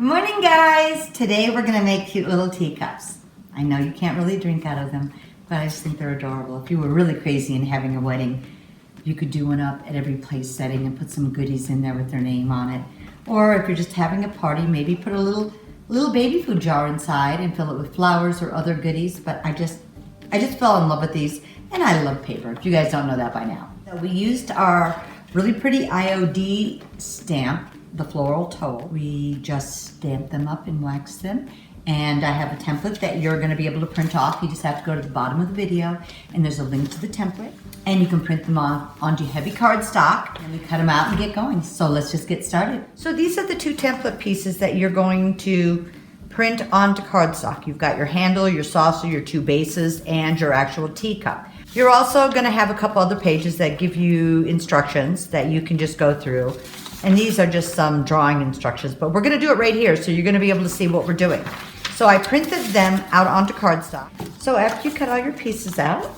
Good morning, guys. Today we're going to make cute little teacups. I know you can't really drink out of them, but I just think they're adorable. If you were really crazy and having a wedding, you could do one up at every place setting and put some goodies in there with their name on it. Or if you're just having a party, maybe put a little baby food jar inside and fill it with flowers or other goodies. But I just fell in love with these, and I love paper, if you guys don't know that by now. So we used our really pretty IOD stamp, the floral toe. We just stamped them up and waxed them. And I have a template that you're going to be able to print off. You just have to go to the bottom of the video and there's a link to the template. And you can print them off onto heavy cardstock and we cut them out and get going. So let's just get started. So these are the two template pieces that you're going to print onto cardstock. You've got your handle, your saucer, your two bases, and your actual teacup. You're also going to have a couple other pages that give you instructions that you can just go through. And these are just some drawing instructions, but we're going to do it right here, so you're going to be able to see what we're doing. So I printed them out onto cardstock. So after you cut all your pieces out,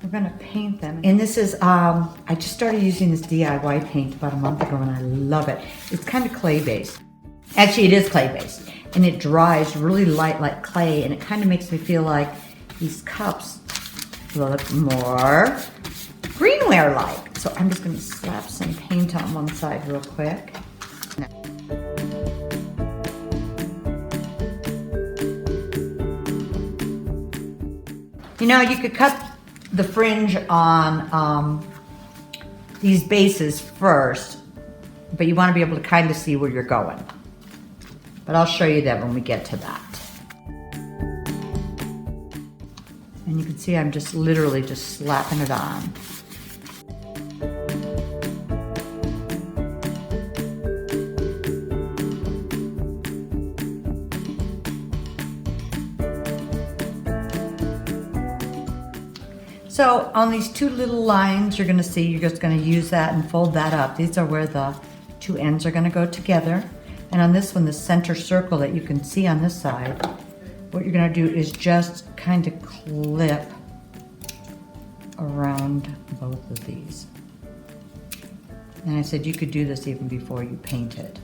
we're going to paint them. And this is, I just started using this DIY paint about a month ago, and I love it. It's kind of clay-based. Actually, it is clay-based, and it dries really light like clay, and it kind of makes me feel like these cups look more greenware-like. So I'm just going to slap some paint on one side real quick. You know, you could cut the fringe on these bases first, but you want to be able to kind of see where you're going. But I'll show you that when we get to that. And you can see I'm just literally just slapping it on. So on these two little lines, you're going to see, you're just going to use that and fold that up. These are where the two ends are going to go together. And on this one, the center circle that you can see on this side, what you're going to do is just kind of clip around both of these. And I said you could do this even before you painted.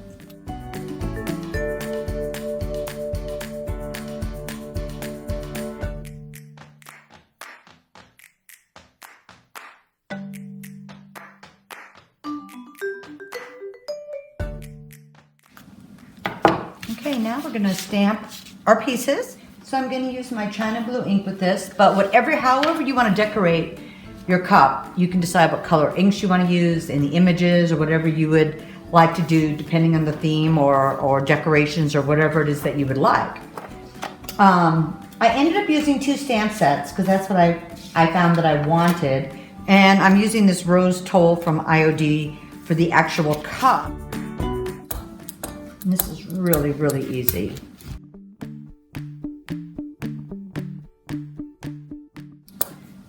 Okay, now we're going to stamp our pieces. So I'm going to use my China blue ink with this, but however you want to decorate your cup, you can decide what color inks you want to use in the images or whatever you would like to do depending on the theme or decorations or whatever it is that you would like. I ended up using two stamp sets because that's what I found that I wanted. And I'm using this rose toll from IOD for the actual cup. And this is really, really easy.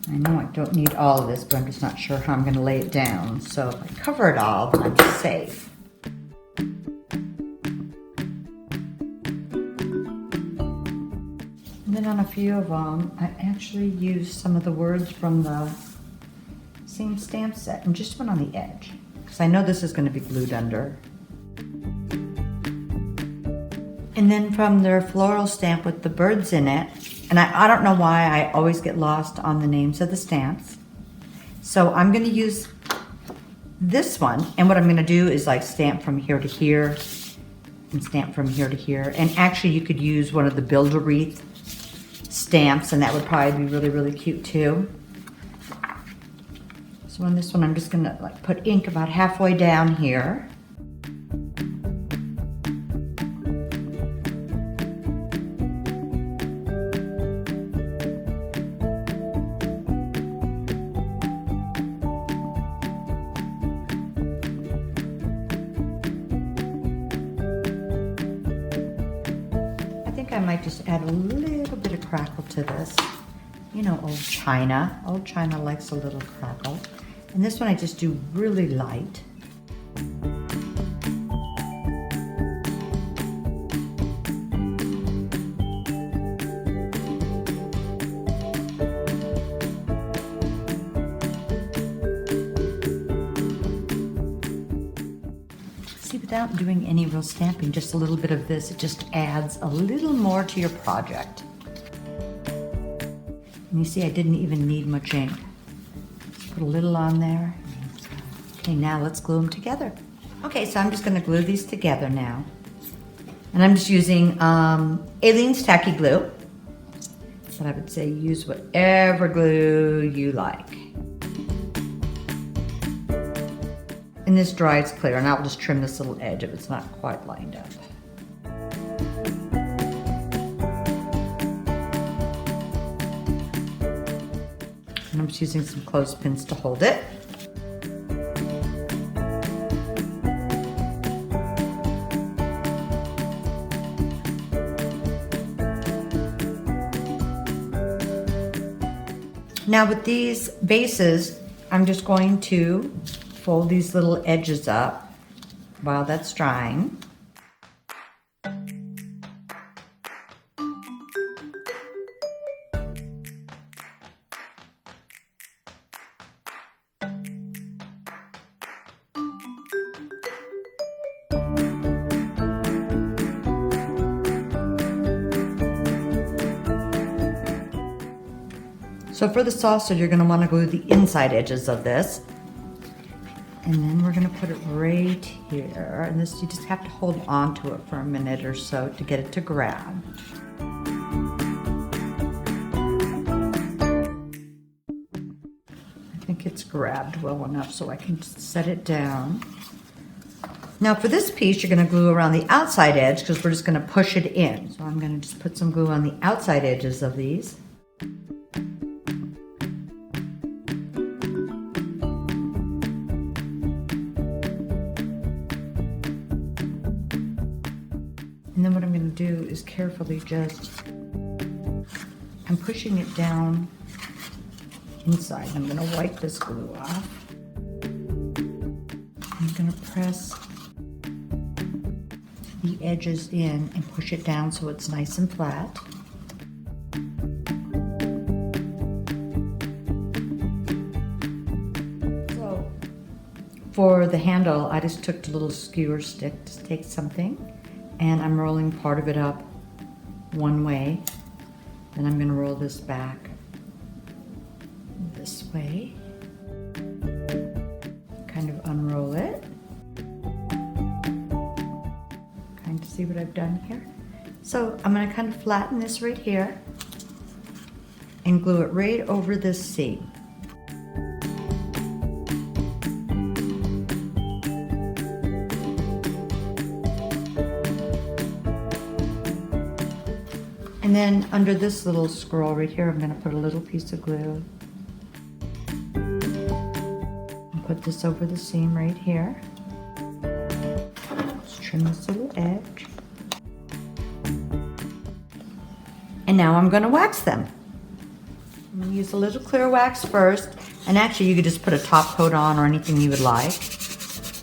I know I don't need all of this, but I'm just not sure how I'm going to lay it down. So if I cover it all, then I'm safe. And then on a few of them, I actually used some of the words from the same stamp set and just went on the edge, because I know this is going to be glued under. And then from their floral stamp with the birds in it, and I don't know why I always get lost on the names of the stamps. So I'm going to use this one, and what I'm going to do is like stamp from here to here and stamp from here to here. And actually you could use one of the Build-A-Wreath stamps, and that would probably be really, really cute too. So on this one I'm just going to like put ink about halfway down here. I might just add a little bit of crackle to this. You know, old China. Old China likes a little crackle. And this one I just do really light. without doing any real stamping, just a little bit of this. It just adds a little more to your project. And you see I didn't even need much ink. Just put a little on there. Okay, now let's glue them together. Okay, so I'm just gonna glue these together now. And I'm just using Aleene's Tacky Glue. But I would say use whatever glue you like. And this dries clear, and I'll just trim this little edge if it's not quite lined up. And I'm just using some clothespins to hold it. Now with these bases, I'm just going to fold these little edges up while that's drying. So for the saucer, you're gonna wanna glue the inside edges of this. And then we're gonna put it right here. And this, you just have to hold on to it for a minute or so to get it to grab. I think it's grabbed well enough so I can just set it down. Now for this piece, you're gonna glue around the outside edge because we're just gonna push it in. So I'm gonna just put some glue on the outside edges of these. And then what I'm going to do is carefully I'm pushing it down inside. I'm going to wipe this glue off. I'm going to press the edges in and push it down so it's nice and flat. So for the handle, I just took a little skewer stick, just take something. And I'm rolling part of it up one way. Then I'm gonna roll this back this way. Kind of unroll it. Kind of see what I've done here. So I'm gonna kind of flatten this right here and glue it right over this seam. And then under this little scroll right here, I'm going to put a little piece of glue. And put this over the seam right here. Just trim this little edge. And now I'm going to wax them. I'm going to use a little clear wax first. And actually you could just put a top coat on or anything you would like.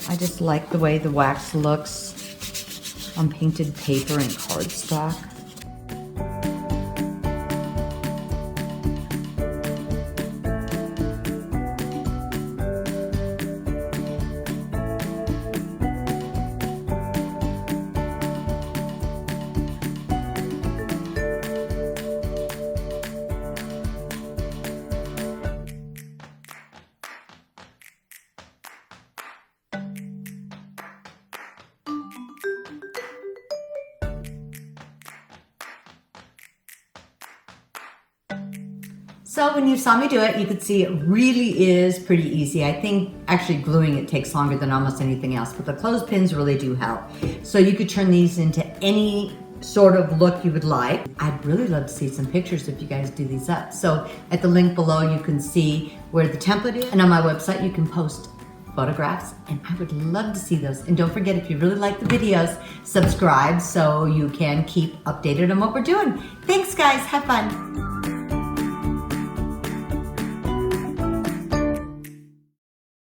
I just like the way the wax looks on painted paper and cardstock. So when you saw me do it, you could see it really is pretty easy. I think actually gluing it takes longer than almost anything else, but the clothespins really do help. So you could turn these into any sort of look you would like. I'd really love to see some pictures if you guys do these up. So at the link below, you can see where the template is, and on my website, you can post photographs, and I would love to see those. And don't forget, if you really like the videos, subscribe so you can keep updated on what we're doing. Thanks guys, have fun.